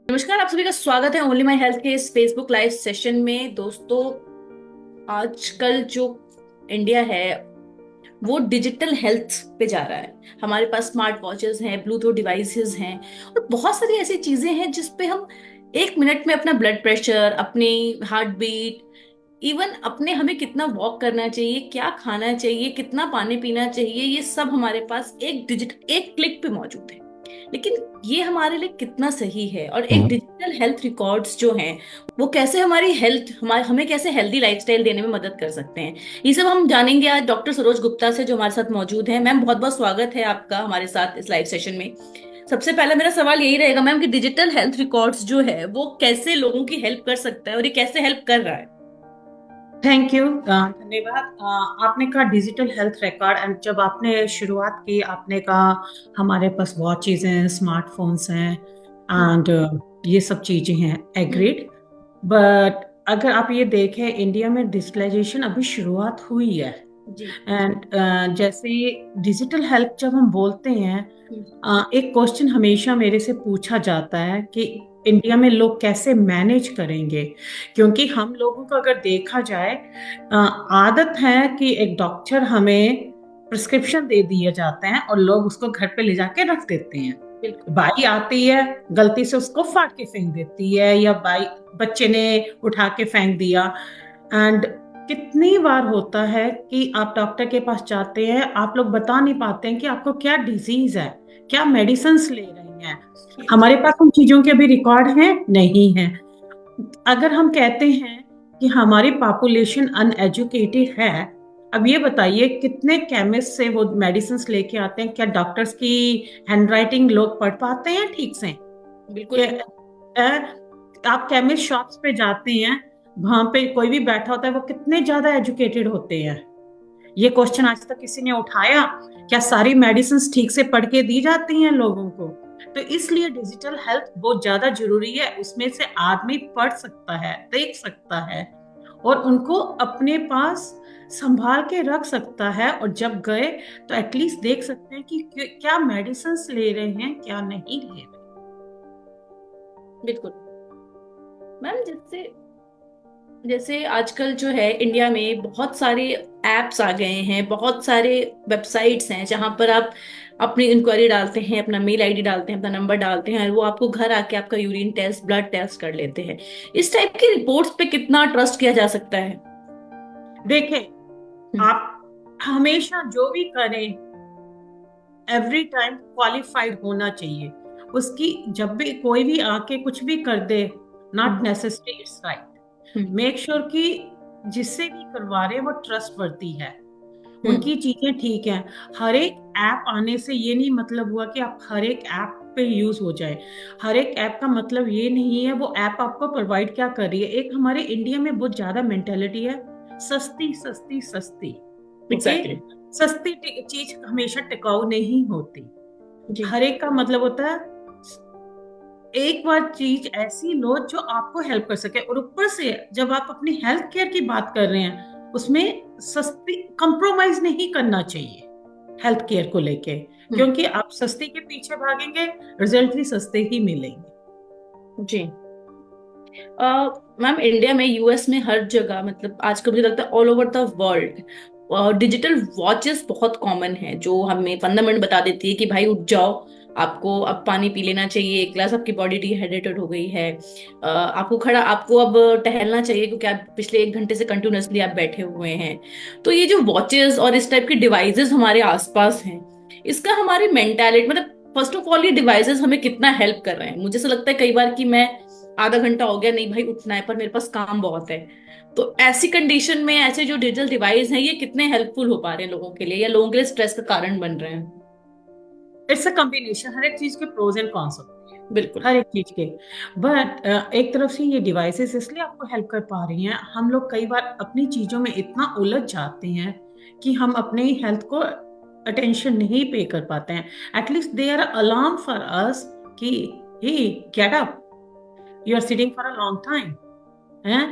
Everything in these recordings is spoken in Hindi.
नमस्कार, आप सभी का स्वागत है ओनली माई हेल्थ के इस फेसबुक लाइव सेशन में। दोस्तों, आजकल जो इंडिया है वो डिजिटल हेल्थ पे जा रहा है। हमारे पास स्मार्ट वॉचेस हैं, ब्लूटूथ डिवाइसेस हैं और बहुत सारी ऐसी चीजें हैं जिस पे हम 1 मिनट में अपना ब्लड प्रेशर, अपनी हार्ट बीट, इवन अपने हमें कितना वॉक करना चाहिए, क्या खाना चाहिए, कितना पानी पीना चाहिए, ये सब हमारे पास एक क्लिक पे मौजूद है। लेकिन ये हमारे लिए कितना सही है, और एक डिजिटल हेल्थ रिकॉर्ड्स जो हैं वो कैसे हमारी हेल्थ हमें कैसे हेल्दी लाइफस्टाइल देने में मदद कर सकते हैं, ये सब हम जानेंगे आज डॉक्टर सरोज गुप्ता से, जो हमारे साथ मौजूद है। मैम, बहुत बहुत स्वागत है आपका हमारे साथ इस लाइव सेशन में। सबसे पहला मेरा सवाल यही रहेगा मैम कि डिजिटल हेल्थ रिकॉर्ड्स जो है वो कैसे लोगों की हेल्प कर सकता है और ये कैसे हेल्प कर रहा है। थैंक यू, धन्यवाद। आपने कहा डिजिटल हेल्थ रिकॉर्ड एंड जब आपने शुरुआत की आपने कहा हमारे पास वॉचेस हैं, स्मार्टफोन्स हैं हम्म। एंड ये सब चीजें हैं। हम्म। एग्रीड। बट अगर आप ये देखें इंडिया में डिजिटलाइजेशन अभी शुरुआत हुई है। जी। एंड जैसे डिजिटल हेल्थ जब हम बोलते हैं, हम्म। एक क्वेश्चन हमेशा मेरे से पूछा जाता है कि इंडिया में लोग कैसे मैनेज करेंगे। क्योंकि हम लोगों को अगर देखा जाए, आदत है कि एक डॉक्टर हमें प्रिस्क्रिप्शन दे दिए जाते हैं और लोग उसको घर पे ले जाके रख देते हैं। बिल्कुल। बाई आती है, गलती से उसको फाड़ के फेंक देती है, या बाई बच्चे ने उठा के फेंक दिया। एंड कितनी बार होता है कि आप डॉक्टर के पास जाते हैं, आप लोग बता नहीं पाते हैं कि आपको क्या डिजीज है, क्या मेडिसिन ले रही हैं। हमारे पास उन चीजों के भी रिकॉर्ड हैं नहीं है। अगर हम कहते हैं कि हमारी पॉपुलेशन अनएजुकेटेड है, अब ये बताइए कितने केमिस्ट से वो मेडिसिन लेके आते हैं, क्या डॉक्टर्स की हैंडराइटिंग लोग पढ़ पाते हैं ठीक से? बिल्कुल कि नहीं। आप केमिस्ट शॉप्स पे जाते हैं, वहां पे कोई भी बैठा होता है, वो कितने ज्यादा एजुकेटेड होते हैं? ये क्वेश्चन आज तक किसी ने उठाया? क्या सारी मेडिसिन ठीक से पढ़ के दी जाती हैं लोगों को? तो इसलिए डिजिटल हेल्थ बहुत ज्यादा जरूरी है। उसमें से आदमी पढ़ सकता है, देख सकता है और उनको अपने पास संभाल के रख सकता है, और जब गए तो एटलीस्ट देख सकते हैं कि क्या मेडिसिन ले रहे हैं, क्या नहीं ले रहे। बिल्कुल। मैम, जैसे जैसे आजकल जो है इंडिया में बहुत सारे एप्स आ गए हैं, बहुत सारे वेबसाइट्स हैं जहां पर आप अपनी इंक्वायरी डालते हैं, अपना मेल आईडी डालते हैं, अपना नंबर डालते हैं और वो आपको घर आके आपका यूरिन टेस्ट, ब्लड टेस्ट कर लेते हैं। इस टाइप की रिपोर्ट्स पे कितना ट्रस्ट किया जा सकता है? देखें, हम्म। आप हमेशा जो भी करें एवरी टाइम क्वालिफाइड होना चाहिए। उसकी जब भी कोई भी आके कुछ भी कर दे, not hmm. Necessary it's right. Hmm. Make sure कि जिससे भी करवा रहे वो ट्रस्ट वर्दी है, हम्म। उनकी चीजें ठीक है। हर एक ऐप आने से ये नहीं मतलब हुआ कि आप हर एक ऐप पे यूज हो जाए। हर एक ऐप का मतलब ये नहीं है वो ऐप आपको प्रोवाइड क्या कर रही है। एक हमारे इंडिया में बहुत ज्यादा मेंटेलिटी है, सस्ती सस्ती सस्ती। Okay, exactly. सस्ती चीज हमेशा टिकाऊ नहीं होती। जी। हर एक का मतलब होता है एक बार चीज ऐसी लो जो आपको हेल्प कर सके। और ऊपर से जब आप अपनी हेल्थ केयर की बात कर रहे हैं, उसमें सस्ती कंप्रोमाइज नहीं करना चाहिए हेल्थ केयर को लेके। हम्म। क्योंकि आप सस्ती के पीछे भागेंगे, रिजल्ट भी सस्ते ही मिलेंगे। जी। मैम, इंडिया में, यूएस में, हर जगह, मतलब आजकल मुझे लगता है all over the world digital watches बहुत कॉमन है जो हमें फंडामेंट बता देती है कि भाई उठ जाओ, आपको अब पानी पी लेना चाहिए, एक गिलास, आपकी बॉडी डिहाइड्रेटेड हो गई है, आपको अब टहलना चाहिए क्योंकि आप पिछले 1 घंटे से कंटिन्यूअसली आप बैठे हुए हैं। तो ये जो वॉचेस और इस टाइप के डिवाइसेस हमारे आसपास हैं, इसका हमारी मेंटालिटी, मतलब फर्स्ट ऑफ ऑल ये डिवाइसेस हमें कितना हेल्प कर रहे हैं। मुझे ऐसा लगता है कई बार कि मैं आधा घंटा हो गया, नहीं भाई उठना है, पर मेरे पास काम बहुत है। तो ऐसी कंडीशन में ऐसे जो डिजिटल डिवाइस हैं ये कितने हेल्पफुल हो पा रहे हैं लोगों के लिए, या लोगों के लिए स्ट्रेस का कारण बन रहे हैं? इट्स अ कॉम्बिनेशन, हर एक चीज के प्रोज एंड कॉन्स होते हैं, बिल्कुल। हर एक चीज के। बट एक तरफ से ये डिवाइसेस इसलिए आपको हेल्प कर पा रही हैं, हम लोग कई बार अपनी चीजों में इतना उलझ जाते हैं कि हम अपने हेल्थ को अटेंशन नहीं पे कर पाते हैं। At least they are alarm for us कि hey, get up, you are sitting for a long time. है,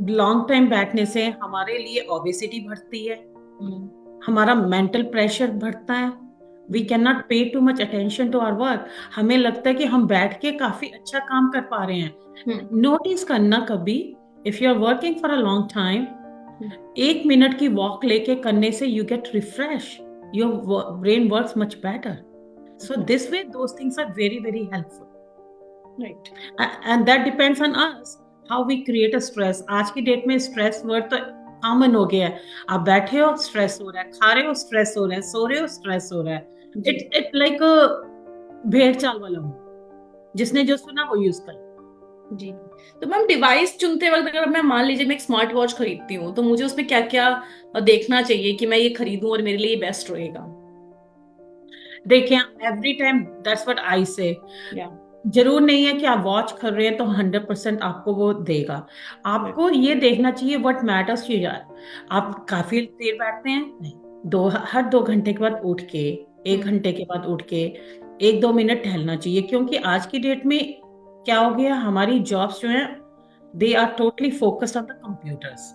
लॉन्ग टाइम बैठने से हमारे लिए ओबेसिटी बढ़ती है, हम्म। हमारा मेंटल प्रेशर बढ़ता है, we can not pay too much attention to our work. हमें लगता है कि हम बैठ के काफी अच्छा काम कर पा रहे हैं। हम्म। नोटिस करना कभी, if you are working for a long time, हम्म। 1 मिनट की वॉक लेके करने से you get refresh, your brain works much better. So this way those things are very very helpful, right. And that depends on us how we create a stress. आज की डेट में स्ट्रेस वर्ड तो कॉमन हो गया है। आप बैठे हो स्ट्रेस हो रहा है, खा रहे हो स्ट्रेस हो रहा है, सो रहे हो स्ट्रेस हो रहा है। जी। इट लाइक भेड़ चाल वाला हो, जिसने जो सुना वो यूज कर। जी। तो मैम डिवाइस चुनते वक्त अगर मैं मान लीजिए मैं एक स्मार्ट वॉच खरीदती हूँ तो मुझे उसमें क्या क्या देखना चाहिए कि मैं ये खरीदूं और मेरे लिए बेस्ट रहेगा? देखिए, every time that's what I से, या। जरूर नहीं है कि आप वॉच कर रहे हैं तो 100% आपको वो देगा। राइट। आपको ये देखना चाहिए व्हाट मैटर्स टू यार। आप काफी देर बैठते हैं नहीं, हर 2 घंटे के बाद उठ के, एक हम्म। घंटे के बाद उठ के 1-2 मिनट टहलना चाहिए। क्योंकि आज की डेट में क्या हो गया, हमारी जॉब्स जो हैं they are totally focused on the computers,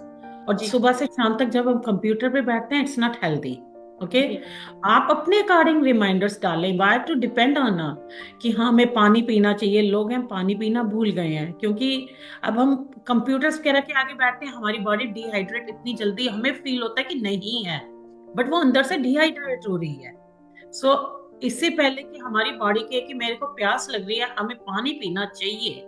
और जी। सुबह से शाम तक जब हम कंप्यूटर पे बैठते हैं इट्स नॉट हेल्दी। ओके, जी। आप अपने अकॉर्डिंग रिमाइंडर्स डालें, वाई टू डिपेंड ऑन कि हाँ हमें पानी पीना चाहिए। लोग हैं पानी पीना भूल गए हैं, क्योंकि अब हम कंप्यूटर्स वगैरह के आगे बैठते हैं, हमारी बॉडी डिहाइड्रेट इतनी जल्दी हमें फील होता है कि नहीं है, बट वो अंदर से डिहाइड्रेट हो रही है। सो इससे पहले कि हमारी बॉडी के कि मेरे को प्यास लग रही है, हमें पानी पीना चाहिए,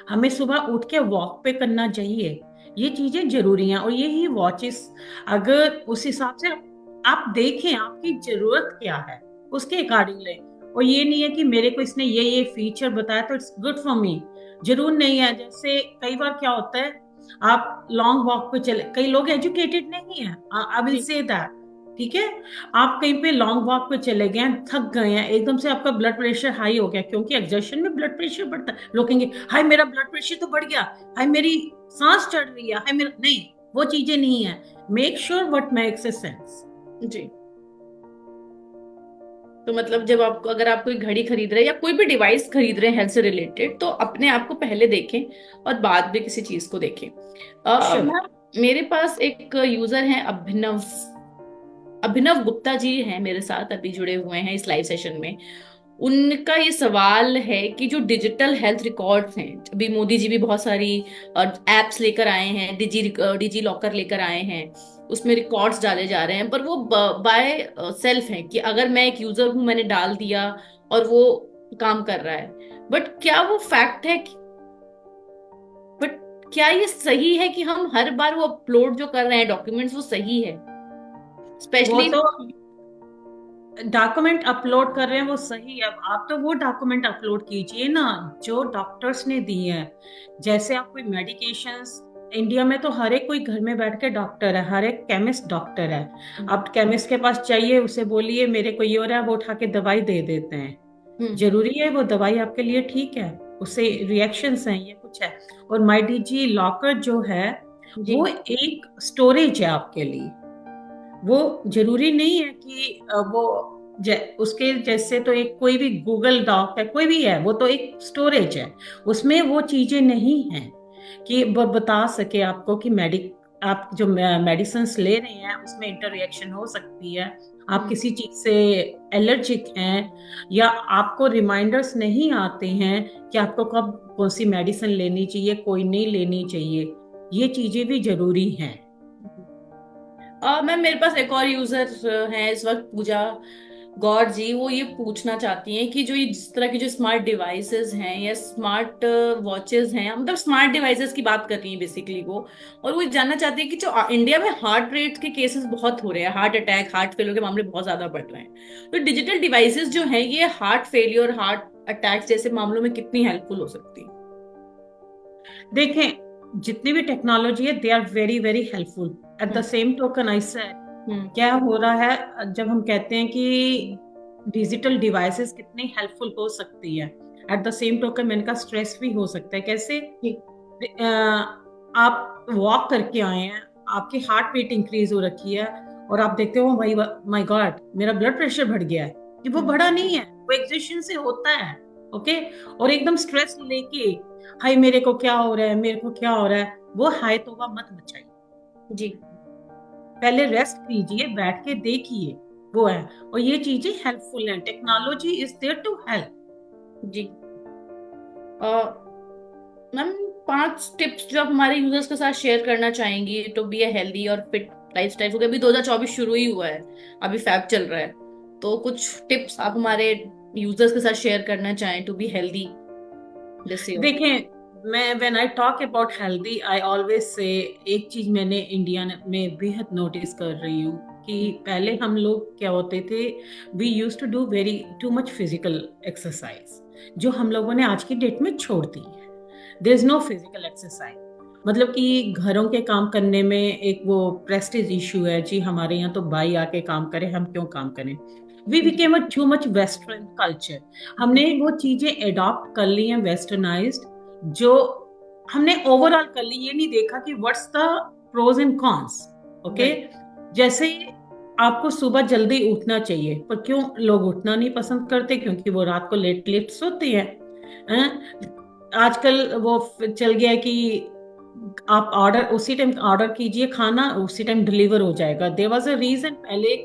हमें सुबह उठ के वॉक पे करना चाहिए। ये चीजें जरूरी हैं, और यही वॉचेस अगर उस हिसाब से आप देखें आपकी जरूरत क्या है उसके अकॉर्डिंग लें। और ये नहीं है कि मेरे को इसने ये फीचर बताया तो इट्स गुड फॉर मी, जरूर नहीं है। जैसे कई बार क्या होता है, आप लॉन्ग वॉक पे चले, कई लोग एजुकेटेड नहीं है, I will ji. Say that, ठीक है, आप कहीं पे लॉन्ग वॉक पे चले गए हैं, थक गए हैं, एकदम से आपका ब्लड प्रेशर हाई हो गया, क्योंकि एग्जर्शन में ब्लड प्रेशर बढ़ता है। लोग कहेंगे हाय मेरा ब्लड प्रेशर तो बढ़ गया, हाय मेरी सांस चढ़ रही है, हाय मेरा, नहीं, वो चीजें नहीं है। Make sure what makes sense. जी। तो मतलब जब आपको अगर आप कोई घड़ी खरीद रहे हैं या कोई भी डिवाइस खरीद रहे हैं हेल्थ से रिलेटेड तो अपने आप को पहले देखें और बाद में किसी चीज को देखें। श्योर। मैम मेरे पास एक यूजर है अभिनव। अभिनव गुप्ता जी हैं मेरे साथ अभी जुड़े हुए हैं इस लाइव सेशन में। उनका ये सवाल है कि जो डिजिटल हेल्थ रिकॉर्ड्स हैं, अभी मोदी जी भी बहुत सारी एप्स लेकर आए हैं, डिजी लॉकर लेकर आए हैं, उसमें रिकॉर्ड्स डाले जा रहे हैं, पर वो बाय सेल्फ हैं कि अगर मैं एक यूजर हूं मैंने डाल दिया और वो काम कर रहा है, बट क्या वो फैक्ट है बट क्या ये सही है कि हम हर बार वो अपलोड जो कर रहे हैं डॉक्यूमेंट्स वो सही है, वो स्पेशली? तो डॉक्यूमेंट अपलोड कर रहे हैं वो सही है, अब आप तो वो डॉक्यूमेंट अपलोड कीजिए ना जो डॉक्टर्स ने दिए हैं। जैसे आप कोई मेडिकेशंस, इंडिया में तो हर एक कोई घर में बैठ के डॉक्टर है, हर एक केमिस्ट डॉक्टर है। आप केमिस्ट के पास चाहिए, उसे बोलिए मेरे को ये हो रहा है, वो उठा के दवाई दे देते हैं। हम्म। जरूरी है वो दवाई आपके लिए ठीक है, उससे रिएक्शंस हैं, ये कुछ है। और माई डिजी लॉकर जो है जी। वो एक स्टोरेज है आपके लिए। वो जरूरी नहीं है कि वो उसके जैसे तो एक कोई भी गूगल डॉक है, कोई भी है, वो तो एक स्टोरेज है। उसमें वो चीजें नहीं हैं कि वो बता सके आपको कि आप जो मेडिसिन ले रहे हैं उसमें इंटर रिएक्शन हो सकती है, आप किसी चीज से एलर्जिक हैं, या आपको रिमाइंडर्स नहीं आते हैं कि आपको कब कौन सी मेडिसिन लेनी चाहिए, कोई नहीं लेनी चाहिए। ये चीजें भी जरूरी हैं। मैम मेरे पास एक और यूजर है इस वक्त, पूजा गौर जी। वो ये पूछना चाहती हैं कि जो ये जिस तरह की जो स्मार्ट डिवाइसेस हैं या स्मार्ट वॉचेस हैं, मतलब स्मार्ट डिवाइसेस की बात कर रही है बेसिकली वो, और वो जानना चाहती है कि जो इंडिया में हार्ट रेट के केसेस बहुत हो रहे हैं, हार्ट अटैक हार्ट फेलियर के मामले बहुत ज्यादा बढ़ रहे हैं, तो डिजिटल डिवाइसेस जो हैं ये हार्ट फेलियर हार्ट अटैक जैसे मामलों में कितनी हेल्पफुल हो सकती है? देखें, जितनी भी टेक्नोलॉजी है they are very very helpful. At the hmm. Same token I said, hmm. क्या हो रहा है जब हम कहते हैं कि डिजिटल डिवाइसेस कितनी हेल्पफुल हो सकती है, एट द सेम टोकन मैंने कहा स्ट्रेस भी हो सकता है। कैसे? जी। आप वॉक करके आए हैं, आपकी हार्ट बीट इंक्रीज हो रखी है, और आप देखते हो भाई माय गॉड मेरा ब्लड प्रेशर बढ़ गया है, कि वो बढ़ा नहीं है, वो एग्जर्शन से होता है। ओके, और एकदम स्ट्रेस लेके हाय मेरे को क्या हो रहा है, मेरे को क्या हो रहा है, वो हाय तौबा मत मचाइए। जी। पहले रेस्ट कीजिए, बैठ के देखिए वो है। और ये चीजें हेल्पफुल हैं, technology is there to help. जी। मैम, 5 टिप्स जो आप हमारे यूजर्स के साथ शेयर करना चाहेंगी टू बी ए हेल्दी और फिट लाइफस्टाइल, क्योंकि अभी 2024 शुरू ही हुआ है, अभी फैब चल रहा है, तो कुछ टिप्स आप हमारे यूजर्स के साथ शेयर करना चाहें to be healthy this year. देखें, मैं when I talk about healthy I always say, एक चीज मैंने इंडिया में बेहद नोटिस कर रही हूँ कि पहले हम लोग क्या होते थे, we use to do very too much physical exercise, जो हम लोगों ने आज की डेट में छोड़ दी है। There is no physical exercise, मतलब कि घरों के काम करने में एक वो प्रेस्टीज इशू है जी, हमारे यहाँ तो भाई आके काम करे, हम क्यों काम करें। We became a too much western culture. हमने वो चीजें एडॉप्ट कर ली हैं वेस्टर्नाइज्ड, जो हमने ओवरऑल कर ली, ये नहीं देखा कि what's the pros and cons. Okay, right. जैसे आपको सुबह जल्दी उठना चाहिए, पर क्यों लोग उठना नहीं पसंद करते? क्योंकि वो रात को लेट लेट सोते हैं। आजकल वो चल गया है कि आप ऑर्डर उसी टाइम ऑर्डर कीजिए, खाना उसी टाइम डिलीवर हो जाएगा। देयर वाज अ रीजन, पहले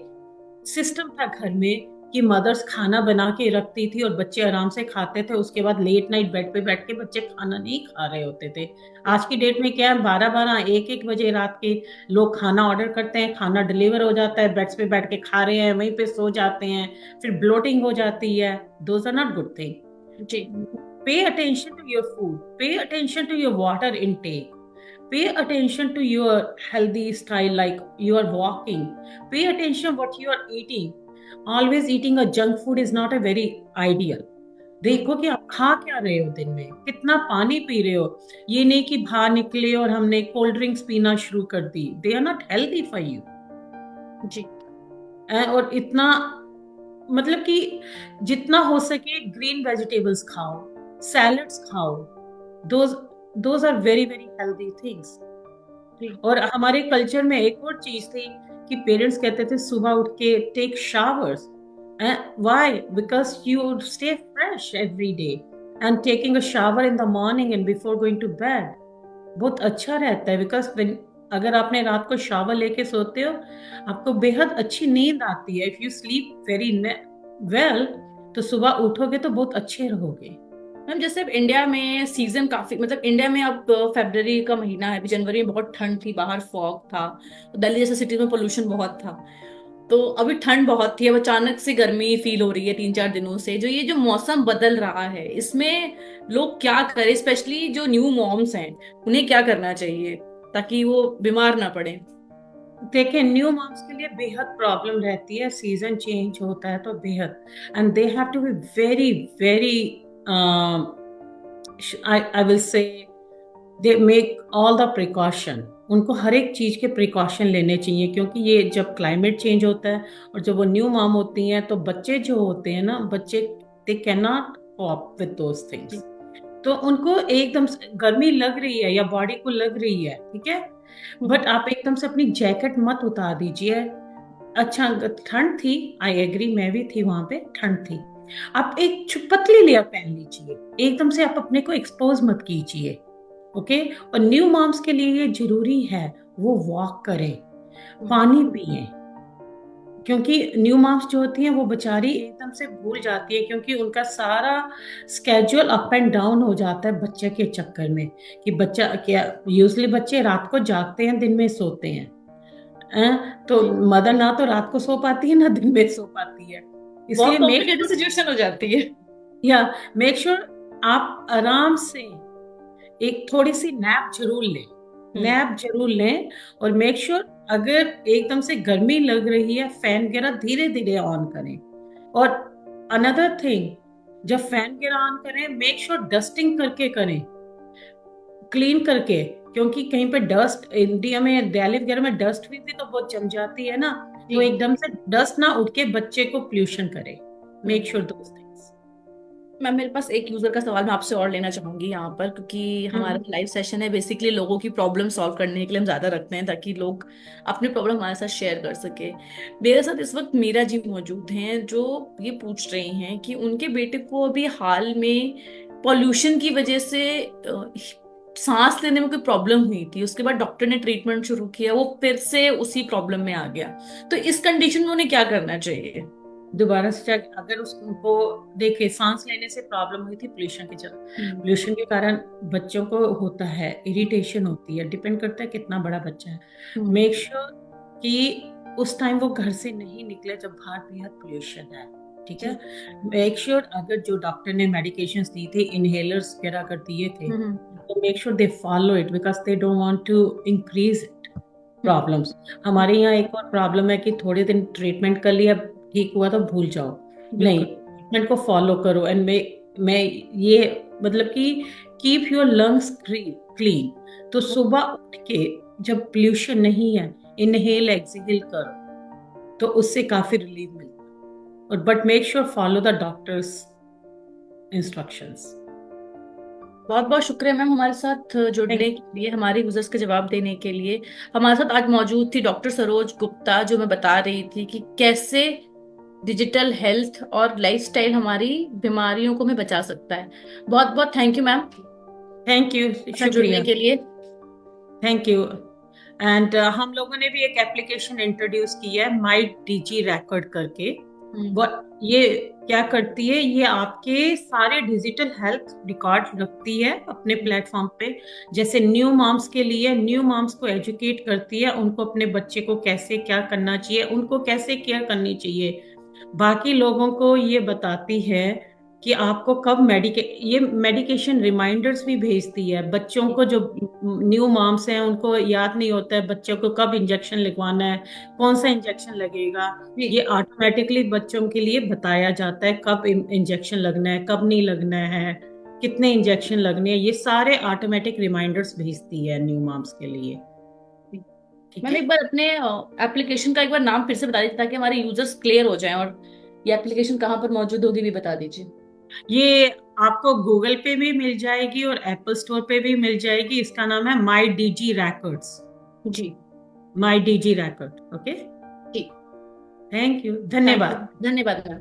सिस्टम था घर में कि मदर्स खाना बना के रखती थी और बच्चे आराम से खाते थे, उसके बाद लेट नाइट बेड पे बैठ के बच्चे खाना नहीं खा रहे होते थे। आज की डेट में क्या है, 12-12 1-1 बजे रात के लोग खाना ऑर्डर करते हैं, खाना डिलीवर हो जाता है, बेड्स पे बैठ के खा रहे हैं, वहीं पे सो जाते हैं, फिर ब्लोटिंग हो जाती है। Those are not good thing. जी। Pay attention to your food, pay attention to your water intake, pay attention to your healthy style, like you are walking, pay attention what you are eating. Always eating a junk food is not a very ideal. देखो कि आप खा क्या रहे हो, दिन में कितना पानी पी रहे हो। ये नहीं कि बाहर निकले और हमने कोल्ड ड्रिंक्स पीना शुरू कर दी, they are not healthy for you. जी। और इतना, मतलब कि जितना हो सके ग्रीन वेजिटेबल्स खाओ, सैलड्स खाओ, those those are very very healthy things. जी। और हमारे कल्चर में एक और चीज थी कि पेरेंट्स कहते थे सुबह उठ के take showers. Why? Because you stay fresh every day, and taking a shower in the morning and before going to bed बहुत अच्छा रहता है। बिकॉज अगर आपने रात को शावर लेके सोते हो, आपको बेहद अच्छी नींद आती है। If you sleep very well, तो सुबह उठोगे तो बहुत अच्छे रहोगे। मैम, जैसे अब इंडिया में सीजन काफी, मतलब इंडिया में अब फरवरी का महीना है, अभी जनवरी में बहुत ठंड थी, बाहर फॉग था, तो दिल्ली जैसे सिटी में पोल्यूशन बहुत था, तो अभी ठंड बहुत थी, अब अचानक से गर्मी फील हो रही है 3-4 दिनों से। जो ये जो मौसम बदल रहा है, इसमें लोग क्या करें, स्पेशली जो न्यू मॉम्स हैं, उन्हें क्या करना चाहिए ताकि वो बीमार ना पड़े। देखिए, न्यू मॉम्स के लिए बेहद प्रॉब्लम रहती है, सीजन चेंज होता है तो बेहद, and they have to be very very, I will say, they make all the precaution. उनको हर एक चीज के प्रिकॉशन लेने चाहिए, क्योंकि ये जब क्लाइमेट चेंज होता है और जब वो न्यू मॉम होती हैं, तो बच्चे जो होते हैं ना, बच्चे they can not corp with those things. तो उनको एकदम से गर्मी लग रही है या बॉडी को लग रही है, ठीक है, बट आप एकदम से अपनी जैकेट मत उतार दीजिए। अच्छा, ठंड थी, आई एग्री, मैं भी थी वहां पे, ठंड थी, आप एक पतली लेयर पहन लीजिए, एकदम से आप अपने को एक्सपोज मत कीजिए। ओके, और न्यू मॉम्स के लिए ये जरूरी है वो वॉक करें, पानी पिए, क्योंकि न्यू मॉम्स जो होती हैं वो बेचारी एकदम से भूल जाती है, क्योंकि उनका सारा स्केड्यूल अप एंड डाउन हो जाता है बच्चे के चक्कर में। कि बच्चा क्या, यूजली बच्चे रात को जागते हैं, दिन में सोते हैं। तो मदर ना तो रात को सो पाती है ना दिन में सो पाती है। बहुत इसलिए कॉम्प्लिकेटेड सिचुएशन हो जाती है। या मेक श्योर आप आराम से एक थोड़ी सी नैप जरूर लें, हम्म। नैप जरूर लें। और मेक श्योर अगर एकदम से गर्मी लग रही है, फैन वगैरह धीरे धीरे ऑन करें। और अनदर थिंग, जब फैन वगैरह ऑन करें, मेक श्योर डस्टिंग करके करें, क्लीन करके, क्योंकि कहीं पे डस्ट, इंडिया में दिल्ली वगैरह में डस्ट भी तो बहुत जम जाती है ना, तो जी। एकदम से डस्ट ना उठ के बच्चे को पोल्यूशन करे। Make sure those things. Ma'am, मेरे पास एक यूजर का सवाल मैं आपसे और लेना चाहूंगी यहाँ पर, क्योंकि हमारा लाइव सेशन है बेसिकली लोगों की प्रॉब्लम सॉल्व करने के लिए हम ज्यादा रखते हैं, ताकि लोग अपनी प्रॉब्लम हमारे साथ शेयर कर सके। मेरे साथ इस वक्त मीरा जी मौजूद हैं, जो ये पूछ रही हैं कि उनके बेटे को अभी हाल में पॉल्यूशन की वजह से सांस लेने में कोई प्रॉब्लम हुई थी, उसके बाद डॉक्टर ने ट्रीटमेंट शुरू किया, वो फिर से उसी प्रॉब्लम में आ गया। तो इस कंडीशन में उन्हें क्या करना चाहिए? दोबारा से चेक, अगर उसको देखिए सांस लेने से प्रॉब्लम हुई थी पोल्यूशन के चलते, हम्म। पोल्यूशन के कारण बच्चों को होता है, इरिटेशन होती है, डिपेंड करता है कितना बड़ा बच्चा है। हम्म। मेक श्योर कि उस टाइम वो घर से नहीं निकले जब बाहर बेहद पोल्यूशन है, ठीक है। जी। मेक श्योर अगर जो डॉक्टर ने मेडिकेशंस दी थी, इनहेलर्स वगैरह कर दिए थे, हम्म। तो make sure they follow it because they don't want to increase hmm. Problems. हमारे यहाँ एक और प्रॉब्लम है कि थोड़े दिन ट्रीटमेंट कर लिया, ठीक हुआ तो भूल जाओ। नहीं, बिल्कुल। ट्रीटमेंट को फॉलो करो। एंड मैं ये मतलब कि कीप योर लंग्स क्लीन। तो सुबह उठ के जब पोल्यूशन नहीं है, इनहेल एक्सहेल करो, तो उससे काफी रिलीफ मिलता है। और but make sure follow the doctors instructions. बहुत बहुत शुक्रिया मैम हमारे साथ थैंक जुड़ने के लिए, हमारे यूजर्स के जवाब देने के लिए। हमारे साथ आज मौजूद थी डॉक्टर सरोज गुप्ता, जो मैं बता रही थी कि कैसे डिजिटल हेल्थ और लाइफस्टाइल हमारी बीमारियों को हमें बचा सकता है। बहुत बहुत thank you ma'am thank you, साथ जुड़ने शुक्रिया। के लिए। Thank you. एंड हम लोगों ने भी एक एप्लीकेशन इंट्रोड्यूस की है, माई डीजी रिकॉर्ड करके। वो हम्म। ये क्या करती है, ये आपके सारे डिजिटल हेल्थ रिकॉर्ड रखती है अपने प्लेटफॉर्म पे। जैसे न्यू मॉम्स के लिए, न्यू मॉम्स को एजुकेट करती है, उनको अपने बच्चे को कैसे क्या करना चाहिए, उनको कैसे केयर करनी चाहिए। बाकी लोगों को ये बताती है कि आपको कब ये मेडिकेशन रिमाइंडर्स भी भेजती है बच्चों को। जो न्यू मॉम्स हैं उनको याद नहीं होता है बच्चों को कब इंजेक्शन लगवाना है, कौन सा इंजेक्शन लगेगा। जी। ये ऑटोमेटिकली बच्चों के लिए बताया जाता है कब इंजेक्शन लगना है, कब नहीं लगना है, कितने इंजेक्शन लगने हैं। ये सारे ऑटोमेटिक रिमाइंडर्स भेजती है न्यू मॉम्स के लिए, ठीक मैम है। एक बार अपने एप्लीकेशन का एक बार नाम फिर से बता दीजिए, ताकि हमारे यूजर्स क्लियर हो जाएं, और ये एप्लीकेशन कहाँ पर मौजूद होगी भी बता दीजिए। ये आपको गूगल पे भी मिल जाएगी और एप्पल स्टोर पे भी मिल जाएगी। इसका नाम है माई डीजी रैकर्ड्स। जी। My Digi Record, okay. जी। Thank you, thank you. धन्यवाद। धन्यवाद मैम।